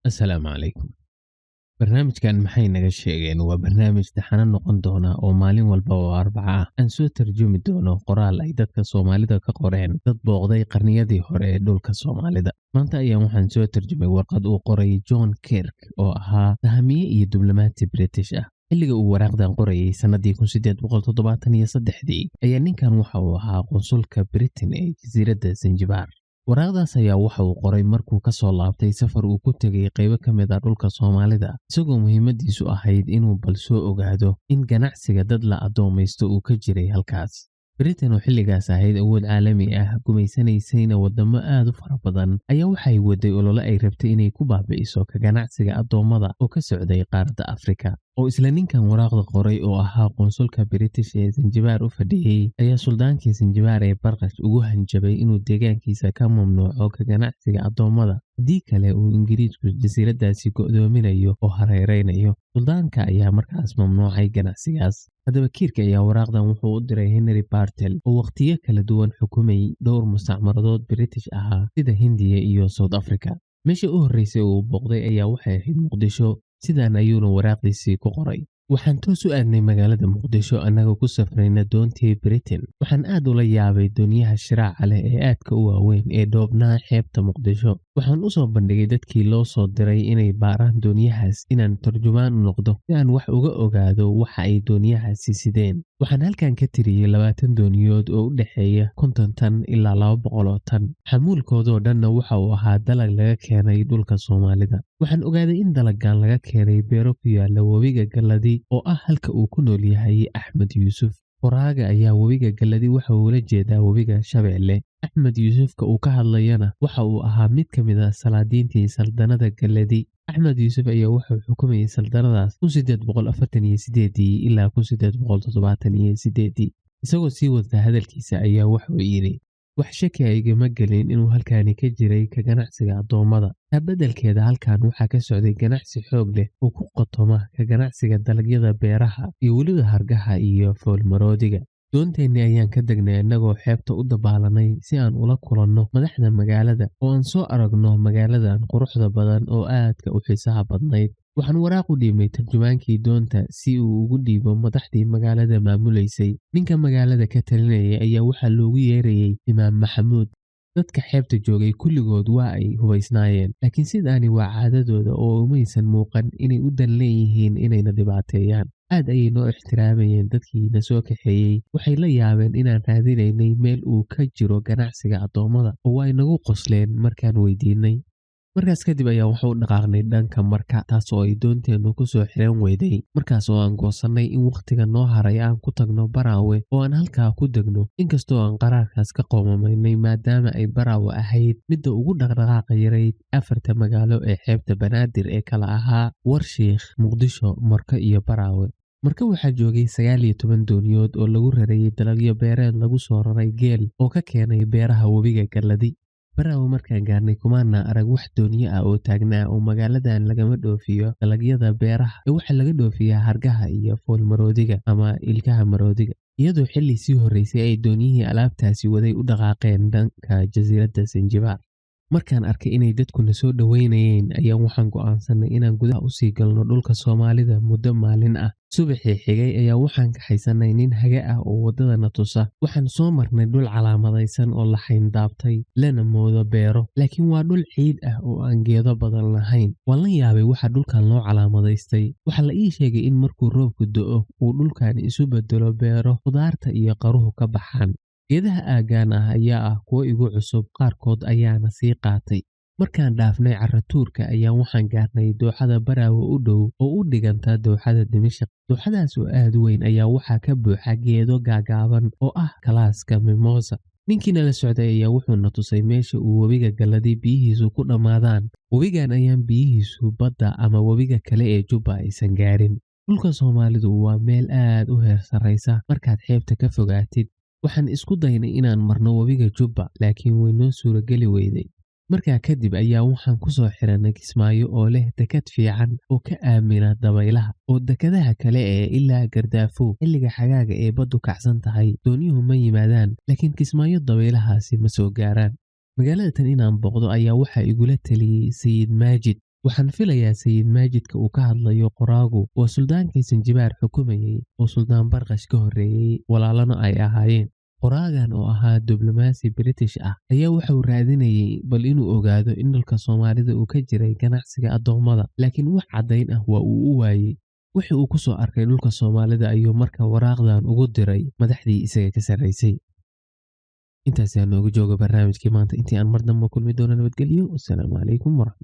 Assalaamu calaykum. Barnaamijkan maxay naga sheegeen waa barnaamij taxane noqon doona oo maalin walba oo Arbaca ah aan soo tarjumi doono qoraal ay dadka Soomaalida ka qoreen dad booqday qarniyadii hore ee dhulka Soomaalida. Maanta ayaan waxaan soo tarjumay warqad uu qoray John Kirk oo ahaa sahamiye iyo diblomaati British ah. Xilliga uu waraaqdan qorayay sanadii 1873 ayaa ninkan waxa uu ahaa qonsulka Britain ee jasiiradda Zanzibar. Waraaqdaas ayaa waxa uu qoray markuu ka soo laabtay safar uu ku tegay qaybo ka mid ah dhulka Soomaalida, isagoo muhiimadiisu ahayd inuu bal soo ogaado in ganacsiga dad la addoomaysto uu ka jiray halkaas. Britain oo xilligaas ahayd awood caalami ah gumaysanaysayna wadamo aad u fara badan ayaa waxay waday olole ay rabtay inay ku baabi'iso ka ganacsiga addoommada oo ka socday qaaradda Afrika. oo isla ninkan waraaqda qoray oo ahaa qonsulka British ee Zanzibar u fadhiyay ayaa suldaankii Zanzibar ee Barqash ugu hanjabay inuu deegaankiisa ka mamnuuco ka ganacsiga addoommada haddii kale uu Ingiriisku jasiiradaasi go'doominayo oo hareereynayo. Suldaanka ayaa markaas mamnuucay ganacsigaas. Haddaba Kirk ayaa waraaqdan wuxuu u diray Henry Bartel oo waqtiyo kala duwan xukumay dhowr mustacmaradood British ahaa sida Hindiya iyo South Africa. Meeshii u horreysay uu booqday ayaa waxay ahayd Muqdisho. Sidaan ayuuna waraaqdiisii ku qoray. Waxaan toos u aadnay magaalada Muqdisho annagoo ku safrayna doontii Britain. Waxaan aad ula yaabay doonyaha shiraaca leh ee aadka u waaweyn ee dhoobnaa xeebta Muqdisho. Waxaan u soo bandhigay dadkii loo soo diray inay baaraan doonyahaas inaan tarjumaan u noqdo si aan wax uga ogaado waxa ay doonyahaasi sideen. Waxaan halkan ka tiriyay 20 dooniyood oo u dhexeeya 50 tan ilaa 200 tan. Xamuulkoodoo dhanna waxa uu ahaa dalag laga keenay dhulka Soomaalida. Waxaan ogaaday in dalaggan laga keenay beero ku yaala webiga Galadi oo ah halka uu ku nool yahay Axmed Yuusuf. Qoraaga ayaa webiga Galadi waxa uu la jeedaa webiga Shabeelle. Axmed Yuusufka uu ka hadlayana waxa uu ahaa mid ka mid ah salaadiintii saldanada Galadi. Axmed Yuusuf ayaa wuxuu xukumayay saldanadaas 1848 ilaa 1878. Isagoo sii wada hadalkiisa ayaa wuxuu yiri wax shaki igama gelin inuu halkaani ka jiray ka ganacsiga addoommada. Beddelkeeda halkan waxaa ka socday ganacsi xoog leh oo ku qotoma ka ganacsiga dalagyada beeraha iyo weliba hargaha iyo foolmaroodiga. Doonteennii ayaan ka degnay annagoo xeebta u dabaalanay si aan ula kulanno madaxda magaalada oo aan soo aragno magaaladan quruxda badan oo aadka u xiisaha badnayd. Waxaan waraaq u dhiibnay tarjumaankii doonta si uu ugu dhiibo madaxdii magaalada maamulaysay. Ninka magaalada ka talinayay ayaa waxaa loogu yeerayay Imaam Maxamuud. Dadka xeebta joogay kulligood waa ay hubaysnaayeen, laakiin sidaani waa caadadooda oo umaysan muuqan inay u dan leeyihiin inayna dhibaateeyaan. Aad ayay noo ixtiraamayeen dadkii na soo kaxeeyey. Waxay la yaabeen inaan raadinaynay meel uu ka jiro ganacsiga addoommada oo ay nagu qosleen markaan weydiinay. Markaas kadib ayaa wuxuu u dhaqaaqnay dhanka Marka, taas oo ay doonteenu ku soo xiran weyday. Markaas oo aan goosanay in waqtiga noo haray aan ku tagno Baraawe oo aan halkaa ku degno. Inkastoo aan qaraarkaas ka qoomamaynay maadaama ay Baraawe ahayd midda ugu dhaqdhaqaaqa yarayd 4 magaalo ee xeebta Banaadir ee kala ahaa Warshiikh, Muqdisho, Marka iyo Baraawe. Marka waxaa joogay 19 dooniyood oo lagu rarayay dalagyo beereed lagu soo raray geel oo ka keenay beeraha webiga Galadi. Baraawe markaan gaarnay kumaana arag wax dooniyo ah oo taagnaa oo magaaladan lagama dhoofiyo dalagyada beeraha ee waxa laga dhoofiyaa hargaha iyo foolmaroodiga ama ilkaha maroodiga. Iyadoo xilli sii horreysay ay dooniyihii alaabtaasi waday u dhaqaaqeen dhanka jasiiradda Zanzibar. Markaan arkay inay dadkuna soo dhaweynayeen ayaa waxaan go'aansanay inaan gudaha u sii galno dhulka Soomaalida muddo maalin ah. Subaxii xigay ayaa waxaan ka haysanay nin haga ah oo wadadana tusa. Waxaan soo marnay dhul calaamadaysan oo la xayndaabtay lana moodo beero, laakiin waa dhul ciid ah oo aan geedo badan lahayn. Waan la yaabay waxa dhulkan loo calaamadaystay. Waxaa la ii sheegay in markuu roobku da'o uu dhulkan isu bedelo beero khudaarta iyo qaruhu ka baxaan. Geedaha aagaan ah ayaa ah kuwo igu cusub, qaarkood ayaana sii qaatay. Markaan dhaafnay carratuurka ayaa waxaan gaarnay dooxada Baraawe u dhow oo u dhiganta dooxada Dimashq. Dooxadaas oo aad u weyn ayaa waxaa ka buuxa geedo gaagaaban oo ah kalaaska Mimosa. Ninkiina la socday ayaa wuxuu na tusay meesha uu webiga Galadi biyihiisu ku dhammaadaan. Webigan ayaan biyihiisu badda ama webiga kale ee Jubba aysan gaarin. Dhulka Soomaalidu waa meel aad u heer sarreysa markaad xeebta ka fogaatid. Waxaan isku daynay inaan marno webiga Jubba, laakiin way noo suurageli weyday. Markaa kadib ayaa waxaan ku soo xiranay Kismaayo oo leh dekad fiican oo ka aamina dabaylaha oo dekadaha kale ee ilaa Gardaafo xilliga xagaaga ee baddu kacsan tahay dooniyuhu ma yimaadaan, laakiin Kismaayo dabaylahaasi ma soo gaaraan. Magaalada tan inaan booqdo ayaa waxaa igula taliyay Sayid Maajid. waxaan filayaa sayid maajidka uu ka hadlayo qoraagu waa suldaankii Sanjibaar xukumayay oo suldaan Barqash ka horreeyay walaalana ay ahaayeen. Qoraagan oo ahaa diblomaasi British ah ayaa wuxuu raadinayay bal inuu ogaado in dhulka Soomaalida uu ka jiray ganacsiga adoomada, laakiin wax caddayn ah waa uu u waayay. wixii uu ku soo arkay dhulka Soomaalida ayuu markaa waraaqdan ugu diray madaxdii isaga ka sarreysay. intaas ayaa noogu jooga barnaamijkii maanta. Intii aan mar dambe kulmi doono, nabadgelyo. Wassalaamu calaykum waraxmatullahi